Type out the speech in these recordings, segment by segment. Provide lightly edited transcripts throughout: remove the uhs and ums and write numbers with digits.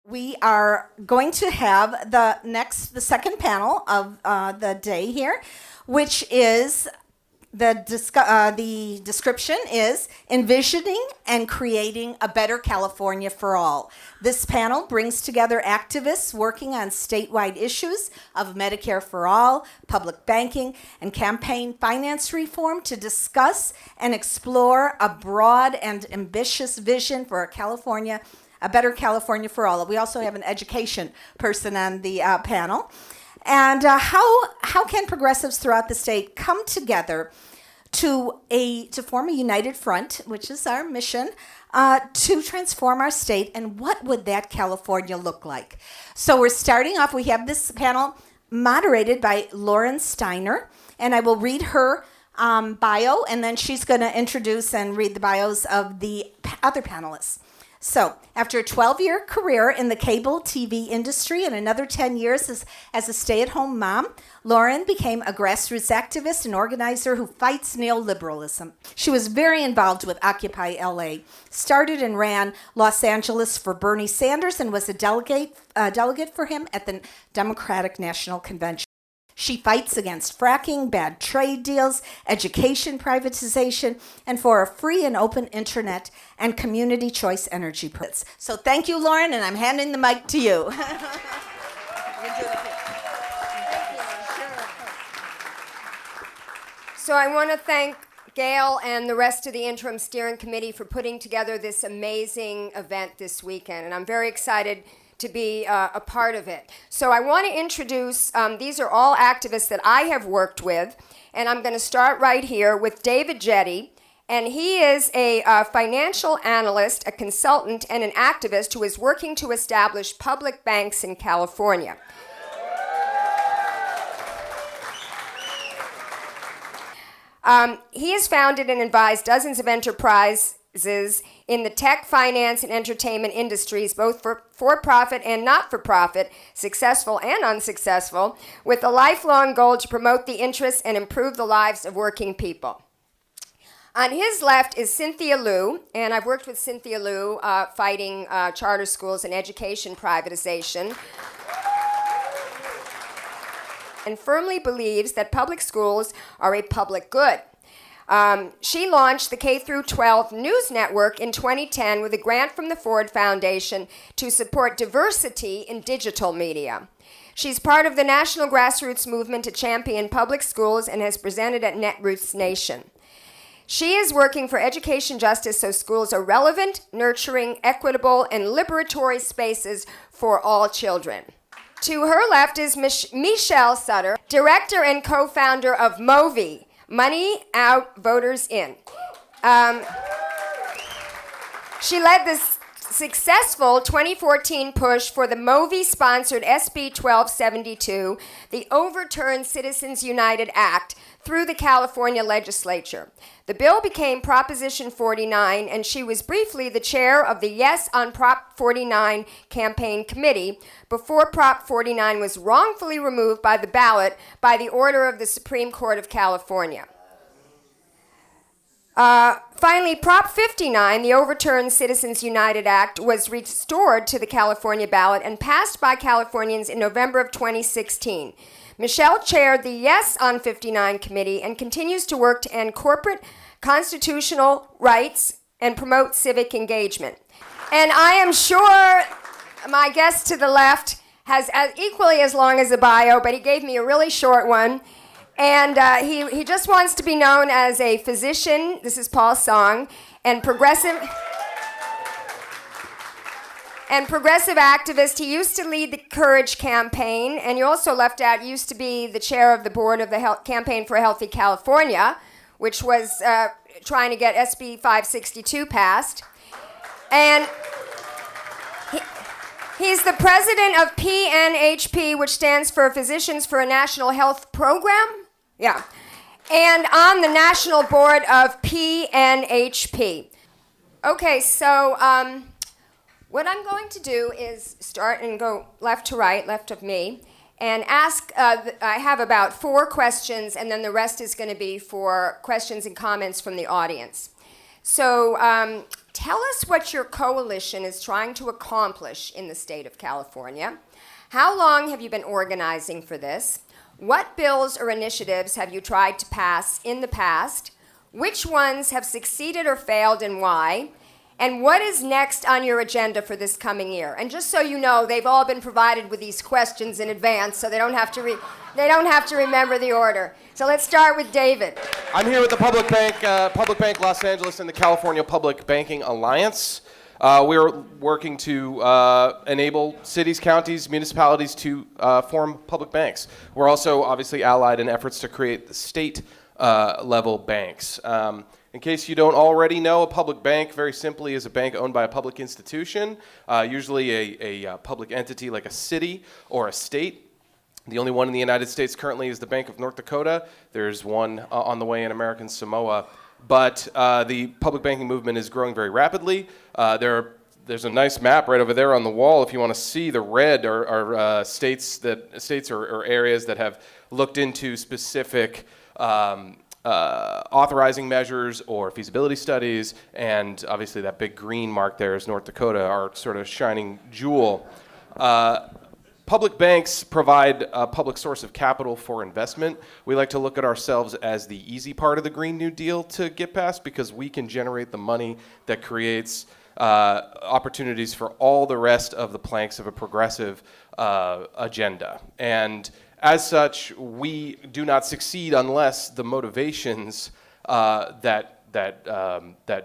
We are going to have the second panel of the day here, which is the description is Envisioning and Creating a Better California for All. This panel brings together activists working on statewide issues of Medicare for All, public banking, and campaign finance reform to discuss and explore a broad and ambitious vision for a better California for all. We also have an education person on the panel. And how can progressives throughout the state come together to form a united front, which is our mission, to transform our state, and what would that California look like? So we're starting off, we have this panel moderated by Lauren Steiner, and I will read her bio, and then she's going to introduce and read the bios of the other panelists. So, after a 12-year career in the cable TV industry and another 10 years as a stay-at-home mom, Lauren became a grassroots activist and organizer who fights neoliberalism. She was very involved with Occupy LA, started and ran Los Angeles for Bernie Sanders, and was a delegate for him at the Democratic National Convention. She fights against fracking, bad trade deals, education privatization, and for a free and open internet and community choice energy programs. So thank you, Lauren, and I'm handing the mic to you. So I want to thank Gail and the rest of the Interim Steering Committee for putting together this amazing event this weekend, and I'm very excited to be a part of it. So I want to introduce, these are all activists that I have worked with, and I'm going to start right here with David Jetty, and he is a financial analyst, a consultant, and an activist who is working to establish public banks in California. He has founded and advised dozens of enterprises in the tech, finance, and entertainment industries, both for-profit and not-for-profit, successful and unsuccessful, with a lifelong goal to promote the interests and improve the lives of working people. On his left is Cynthia Liu, and I've worked with Cynthia Liu fighting charter schools and education privatization, and firmly believes that public schools are a public good. She launched the K-12 News Network in 2010 with a grant from the Ford Foundation to support diversity in digital media. She's part of the national grassroots movement to champion public schools and has presented at Netroots Nation. She is working for education justice so schools are relevant, nurturing, equitable, and liberatory spaces for all children. To her left is Michel Sutter, director and co-founder of MOVI, Money Out, Voters In. She led this successful 2014 push for the MOVI-sponsored SB 1272, the Overturned Citizens United Act, through the California legislature. The bill became Proposition 49, and she was briefly the chair of the Yes on Prop 49 campaign committee before Prop 49 was wrongfully removed by the ballot by the order of the Supreme Court of California. Finally, Prop 59, the Overturned Citizens United Act, was restored to the California ballot and passed by Californians in November of 2016. Michelle chaired the Yes on 59 committee and continues to work to end corporate constitutional rights and promote civic engagement. And I am sure my guest to the left has equally as long as a bio, but he gave me a really short one. And he just wants to be known as a physician, this is Paul's song, and progressive activist. He used to lead the Courage campaign, and you also left out, used to be the chair of the board of the Campaign for a Healthy California, which was trying to get SB 562 passed. And he's the president of PNHP, which stands for Physicians for a National Health Program. Yeah. And on the national board of PNHP. Okay, so what I'm going to do is start and go left to right, left of me, and ask, I have about 4 questions, and then the rest is going to be for questions and comments from the audience. So Tell us what your coalition is trying to accomplish in the state of California. How long have you been organizing for this? What bills or initiatives have you tried to pass in the past? Which ones have succeeded or failed and why? And what is next on your agenda for this coming year? And just so you know, they've all been provided with these questions in advance, so they don't have to remember the order. So let's start with David. I'm here with the Public Bank Los Angeles and the California Public Banking Alliance. We're working to enable cities, counties, municipalities to form public banks. We're also obviously allied in efforts to create the state level banks. In case you don't already know, a public bank, very simply, is a bank owned by a public institution, usually a public entity like a city or a state. The only one in the United States currently is the Bank of North Dakota. There's one on the way in American Samoa. But the public banking movement is growing very rapidly. There's a nice map right over there on the wall. If you want to see, the red are states or areas that have looked into specific authorizing measures or feasibility studies, and obviously that big green mark there is North Dakota, our sort of shining jewel. Public banks provide a public source of capital for investment. We like to look at ourselves as the easy part of the Green New Deal to get past, because we can generate the money that creates opportunities for all the rest of the planks of a progressive agenda. And as such, we do not succeed unless the motivations that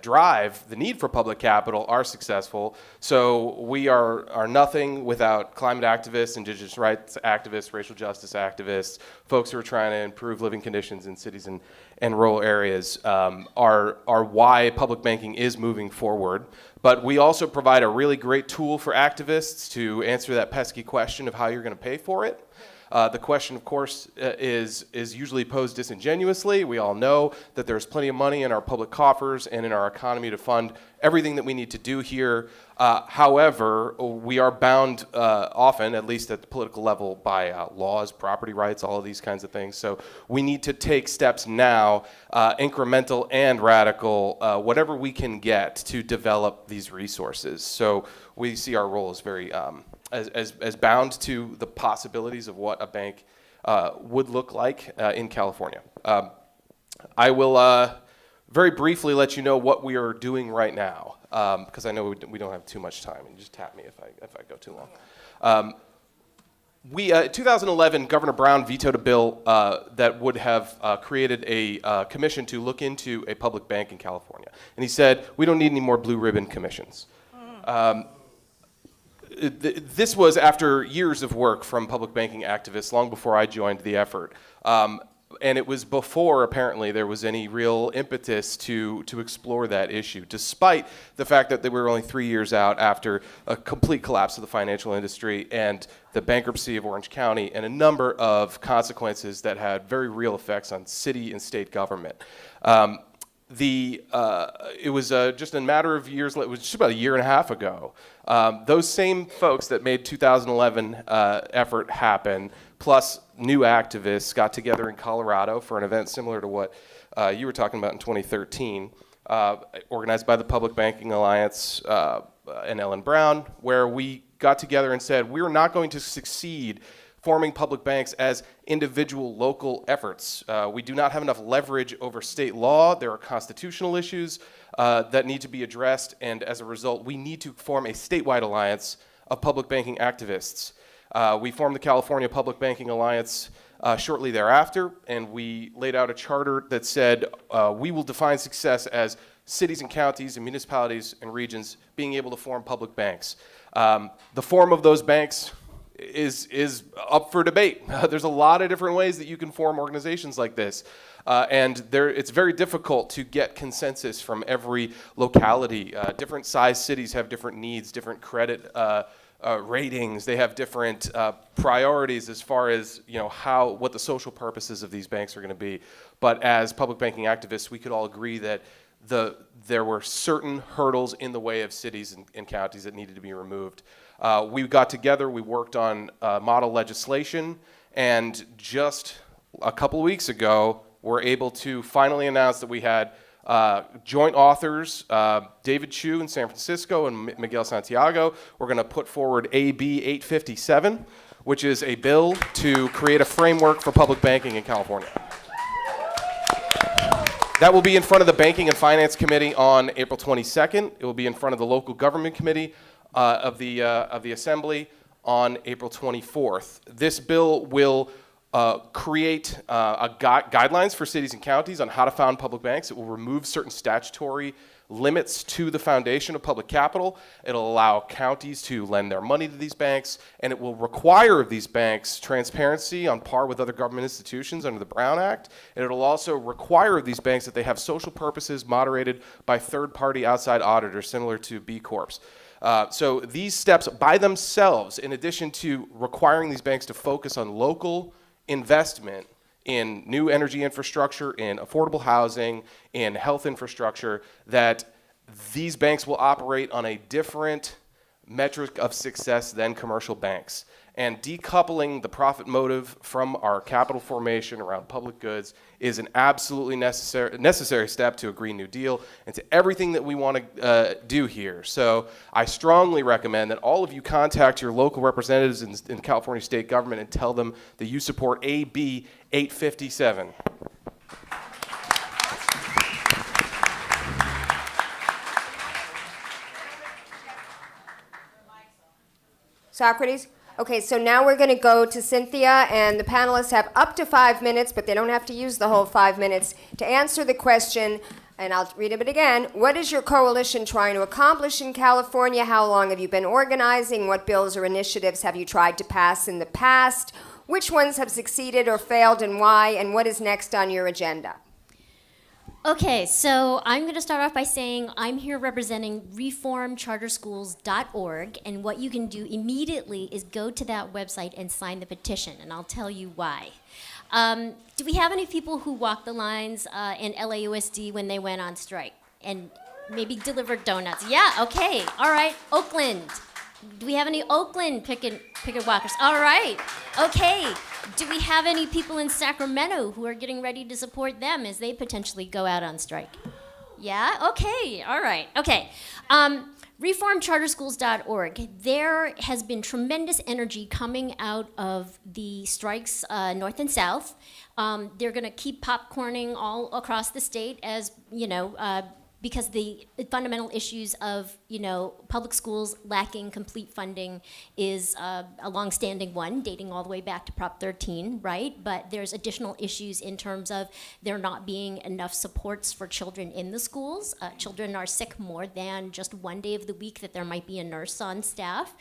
drive the need for public capital are successful. So we are nothing without climate activists, indigenous rights activists, racial justice activists, folks who are trying to improve living conditions in cities and rural areas are why public banking is moving forward. But we also provide a really great tool for activists to answer that pesky question of how you're going to pay for it. The question, of course, is usually posed disingenuously. We all know that there's plenty of money in our public coffers and in our economy to fund everything that we need to do here. However, we are bound often, at least at the political level, by laws, property rights, all of these kinds of things. So we need to take steps now, incremental and radical, whatever we can get to develop these resources. So we see our role as very as bound to the possibilities of what a bank would look like in California. I will very briefly let you know what we are doing right now, because I know we don't have too much time, and just tap me if I go too long. 2011, Governor Brown vetoed a bill that would have created a commission to look into a public bank in California. And he said, we don't need any more blue ribbon commissions. This was after years of work from public banking activists, long before I joined the effort. And it was before, apparently, there was any real impetus to explore that issue, despite the fact that they were only 3 years out after a complete collapse of the financial industry and the bankruptcy of Orange County and a number of consequences that had very real effects on city and state government. It was just a matter of years, it was just about a year and a half ago. Those same folks that made 2011 effort happen, plus new activists, got together in Colorado for an event similar to what you were talking about in 2013, organized by the Public Banking Alliance and Ellen Brown, where we got together and said, we're not going to succeed forming public banks as individual local efforts. We do not have enough leverage over state law. There are constitutional issues that need to be addressed, and as a result, we need to form a statewide alliance of public banking activists. We formed the California Public Banking Alliance shortly thereafter, and we laid out a charter that said we will define success as cities and counties and municipalities and regions being able to form public banks. The form of those banks is up for debate. There's a lot of different ways that you can form organizations like this. And it's very difficult to get consensus from every locality. Different size cities have different needs, different credit ratings. They have different priorities as far as what the social purposes of these banks are going to be. But as public banking activists, we could all agree that there were certain hurdles in the way of cities and counties that needed to be removed. We got together, we worked on model legislation, and just a couple of weeks ago, we're able to finally announce that we had Joint authors, David Chu in San Francisco and Miguel Santiago, we're going to put forward AB 857, which is a bill to create a framework for public banking in California. That will be in front of the Banking and Finance Committee on April 22nd. It will be in front of the Local Government Committee of the Assembly on April 24th. This bill will create guidelines for cities and counties on how to found public banks. It will remove certain statutory limits to the foundation of public capital. It'll allow counties to lend their money to these banks, and it will require of these banks transparency on par with other government institutions under the Brown Act. And it'll also require of these banks that they have social purposes moderated by third-party outside auditors, similar to B Corps. So these steps by themselves, in addition to requiring these banks to focus on local investment in new energy infrastructure, in affordable housing, in health infrastructure, that these banks will operate on a different metric of success than commercial banks. And decoupling the profit motive from our capital formation around public goods is an absolutely necessary step to a Green New Deal and to everything that we want to do here. So I strongly recommend that all of you contact your local representatives in California state government and tell them that you support AB 857. Socrates? Okay, so now we're going to go to Cynthia, and the panelists have up to 5 minutes, but they don't have to use the whole 5 minutes to answer the question, and I'll read it again. What is your coalition trying to accomplish in California? How long have you been organizing? What bills or initiatives have you tried to pass in the past? Which ones have succeeded or failed, and why? And what is next on your agenda? Okay, so I'm going to start off by saying I'm here representing reformcharterschools.org, and what you can do immediately is go to that website and sign the petition, and I'll tell you why. Do we have any people who walked the lines in LAUSD when they went on strike and maybe delivered donuts? Yeah, okay, all right. Oakland. Do we have any Oakland picket walkers? All right, okay. Do we have any people in Sacramento who are getting ready to support them as they potentially go out on strike? Yeah, okay, all right, okay. Reformcharterschools.org. There has been tremendous energy coming out of the strikes north and south. They're going to keep popcorning all across the state as, because the fundamental issues of, public schools lacking complete funding is a longstanding one, dating all the way back to Prop 13, right? But there's additional issues in terms of there not being enough supports for children in the schools. Children are sick more than just one day of the week that there might be a nurse on staff.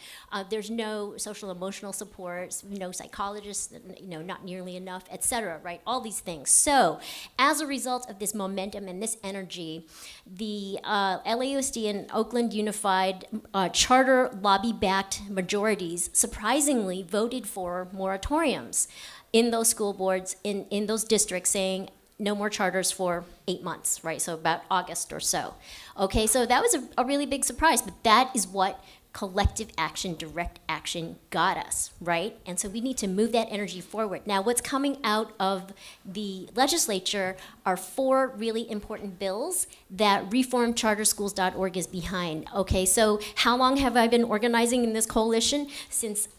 There's no social emotional supports, no psychologists, not nearly enough, et cetera, right? All these things. So as a result of this momentum and this energy, the LAUSD and Oakland Unified charter lobby-backed majorities surprisingly voted for moratoriums in those school boards, in those districts, saying no more charters for 8 months, right? So about August or so. Okay, so that was a really big surprise, but that is what collective action, direct action got us, right? And so we need to move that energy forward. Now, what's coming out of the legislature are 4 really important bills that reformcharterschools.org is behind. Okay, so how long have I been organizing in this coalition? Since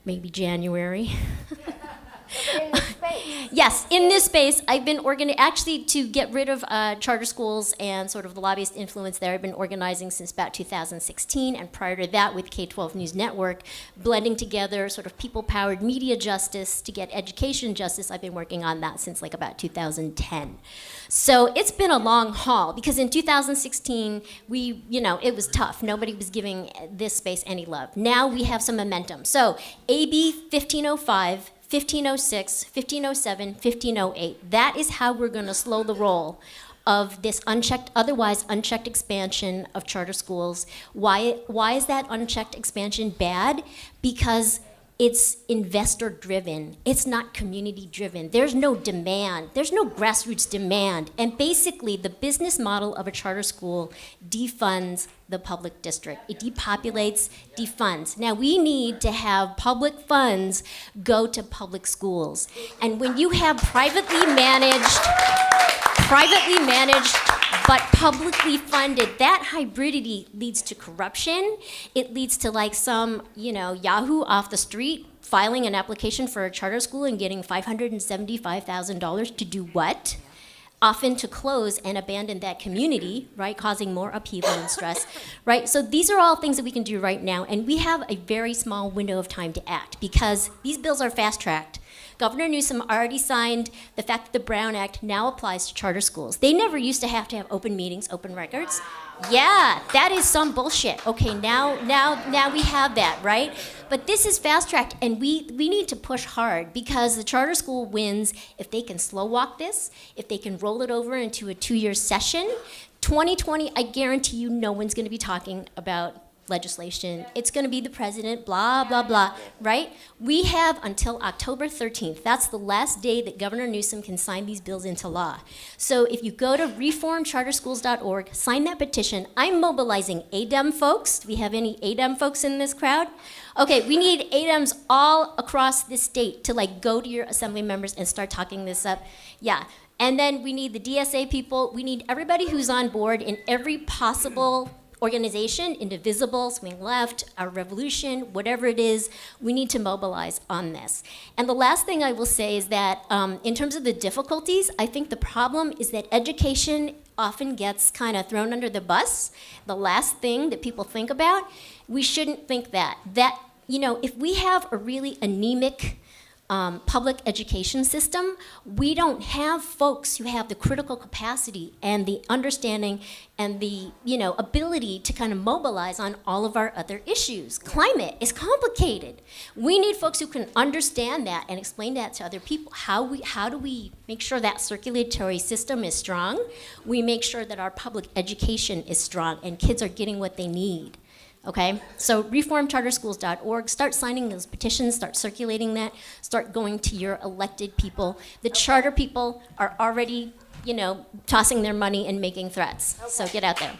maybe January. In this space. Yes, in this space, I've been actually to get rid of charter schools and sort of the lobbyist influence there. I've been organizing since about 2016, and prior to that with K-12 News Network, blending together sort of people-powered media justice to get education justice. I've been working on that since like about 2010. So it's been a long haul, because in 2016, it was tough. Nobody was giving this space any love. Now we have some momentum. So AB 1505, 1506, 1507, 1508. That is how we're going to slow the roll of this otherwise unchecked expansion of charter schools. Why is that unchecked expansion bad? Because it's investor-driven. It's not community-driven. There's no demand. There's no grassroots demand. And basically, the business model of a charter school defunds the public district. It depopulates, defunds. Now, we need to have public funds go to public schools. And when you have privately managed but publicly funded. That hybridity leads to corruption. It leads to like some, Yahoo off the street filing an application for a charter school and getting $575,000 to do what? Often to close and abandon that community, right, causing more upheaval and stress, right? So these are all things that we can do right now, and we have a very small window of time to act because these bills are fast-tracked. Governor Newsom already signed the fact that the Brown Act now applies to charter schools. They never used to have open meetings, open records. Yeah, that is some bullshit. Okay, now we have that, right? But this is fast-tracked, and we need to push hard because the charter school wins if they can slow walk this, if they can roll it over into a 2-year session. 2020, I guarantee you no one's going to be talking about legislation. It's going to be the president, blah, blah, blah, right? We have until October 13th. That's the last day that Governor Newsom can sign these bills into law. So if you go to reformcharterschools.org, sign that petition. I'm mobilizing ADEM folks. Do we have any ADEM folks in this crowd? Okay, we need ADEMs all across this state to go to your assembly members and start talking this up. Yeah. And then we need the DSA people. We need everybody who's on board in every possible organization, Indivisible, Swing Left, Our Revolution, whatever it is, we need to mobilize on this. And the last thing I will say is that in terms of the difficulties, I think the problem is that education often gets kind of thrown under the bus. The last thing that people think about, we shouldn't think that. If we have a really anemic public education system, we don't have folks who have the critical capacity and the understanding and the ability to kind of mobilize on all of our other issues. Climate is complicated. We need folks who can understand that and explain that to other people. How do we make sure that circulatory system is strong? We make sure that our public education is strong and kids are getting what they need. Okay, so reformcharterschools.org, start signing those petitions, start circulating that, start going to your elected people. The charter people are already, tossing their money and making threats. So get out there.